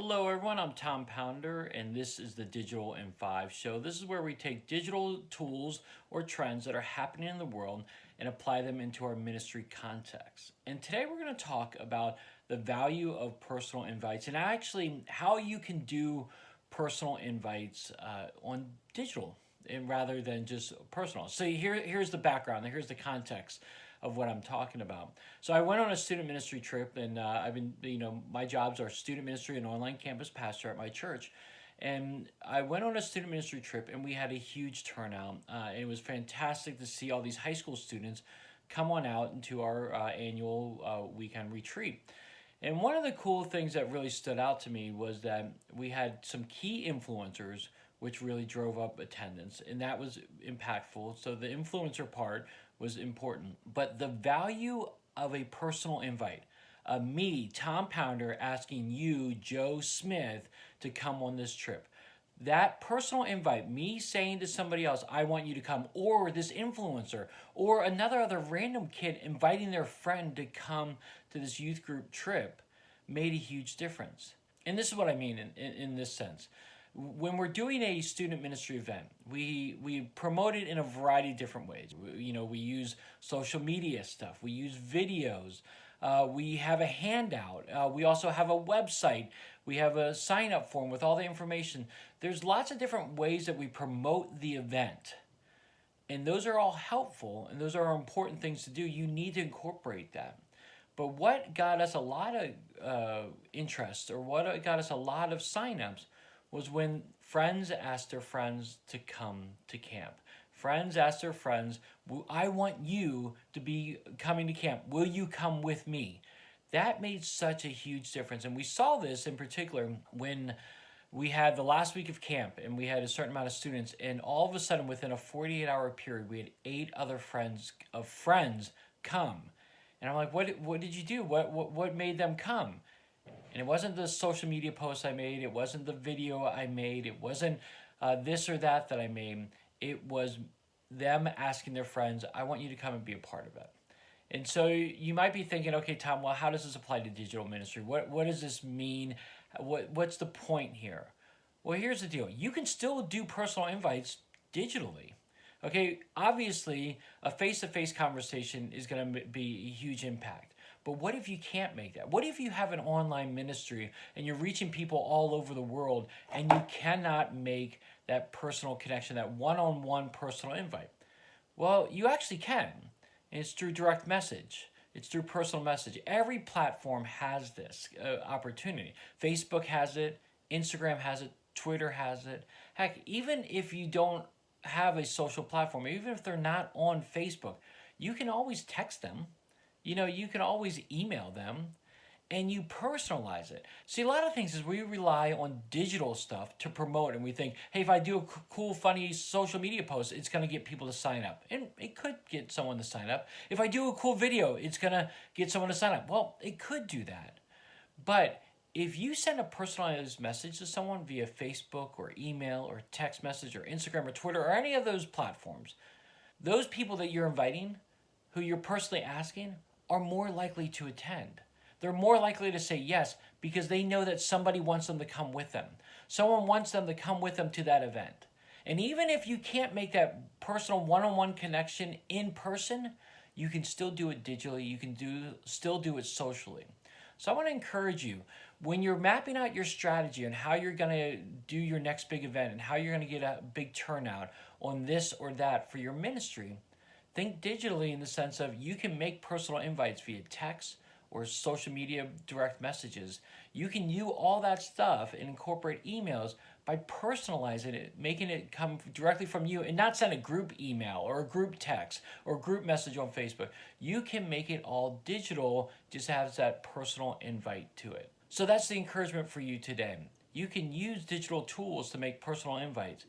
Hello, everyone. I'm Tom Pounder, and this is the Digital in 5 show. This is where we take digital tools or trends that are happening in the world and apply them into our ministry context. And today we're going to talk about the value of personal invites and actually how you can do personal invites on digital and rather than just personal. So here's the background, here's the context of what I'm talking about. So I went on a student ministry trip, and I've been, my jobs are student ministry and online campus pastor at my church. And I went on a student ministry trip, and we had a huge turnout. And it was fantastic to see all these high school students come on out into our annual weekend retreat. And one of the cool things that really stood out to me was that we had some key influencers, which really drove up attendance, and that was impactful. So the influencer part was important. But the value of a personal invite, me, Tom Pounder, asking you, Joe Smith, to come on this trip. That personal invite, me saying to somebody else, I want you to come, or this influencer, or another other random kid inviting their friend to come to this youth group trip, made a huge difference. And this is what I mean in this sense. When we're doing a student ministry event, we promote it in a variety of different ways. We use social media stuff, we use videos, we have a handout, we also have a website, we have a sign up form with all the information. There's lots of different ways that we promote the event. And those are all helpful, and those are important things to do. You need to incorporate that. But what got us a lot of interest, or what got us a lot of signups, was when friends asked their friends to come to camp. Friends asked their friends, I want you to be coming to camp. Will you come with me? That made such a huge difference. And we saw this in particular when we had the last week of camp and we had a certain amount of students, and all of a sudden within a 48-hour period we had 8 other friends come. And I'm like, what did you do? What made them come? And it wasn't the social media posts I made. It wasn't the video I made. It wasn't this or that I made. It was them asking their friends, I want you to come and be a part of it. And so you might be thinking, okay, Tom, well, how does this apply to digital ministry? What does this mean? What's the point here? Well, here's the deal. You can still do personal invites digitally. Okay, obviously, a face-to-face conversation is going to be a huge impact. But what if you can't make that? What if you have an online ministry and you're reaching people all over the world and you cannot make that personal connection, that one-on-one personal invite? Well, you actually can. And it's through direct message. It's through personal message. Every platform has this opportunity. Facebook has it. Instagram has it. Twitter has it. Heck, even if you don't have a social platform, even if they're not on Facebook, you can always text them. You can always email them, and you personalize it. See, a lot of things is we rely on digital stuff to promote, and we think, hey, if I do a cool, funny social media post, it's going to get people to sign up. And it could get someone to sign up. If I do a cool video, it's going to get someone to sign up. Well, it could do that. But if you send a personalized message to someone via Facebook or email or text message or Instagram or Twitter or any of those platforms, those people that you're inviting, who you're personally asking, are more likely to attend. They're more likely to say yes because they know that somebody wants them to come with them. Someone wants them to come with them to that event. And even if you can't make that personal one-on-one connection in person, you can still do it digitally. You can still do it socially. So I want to encourage you, when you're mapping out your strategy and how you're going to do your next big event and how you're going to get a big turnout on this or that for your ministry, think digitally in the sense of you can make personal invites via text or social media direct messages. You can do all that stuff and incorporate emails by personalizing it, making it come directly from you and not send a group email or a group text or a group message on Facebook. You can make it all digital, just has that personal invite to it. So that's the encouragement for you today. You can use digital tools to make personal invites.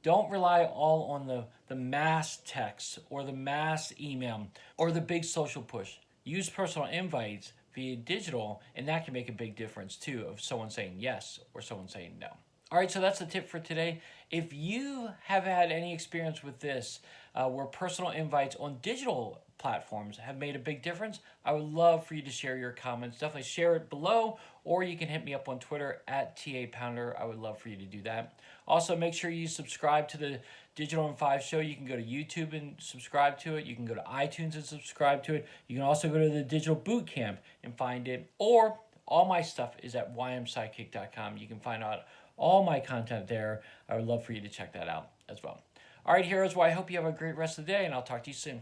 Don't rely all on the mass text or the mass email or the big social push. Use personal invites via digital, and that can make a big difference too of someone saying yes or someone saying no. All right, so that's the tip for today. If you have had any experience with this, where personal invites on digital platforms have made a big difference, I would love for you to share your comments. Definitely share it below, or you can hit me up on Twitter at TA Pounder. I would love for you to do that. Also, make sure you subscribe to the Digital in 5 show. You can go to YouTube and subscribe to it. You can go to iTunes and subscribe to it. You can also go to the Digital Boot Camp and find it. Or all my stuff is at ymsidekick.com. You can find out all my content there. I would love for you to check that out as well. All right, heroes, well, I hope you have a great rest of the day, and I'll talk to you soon.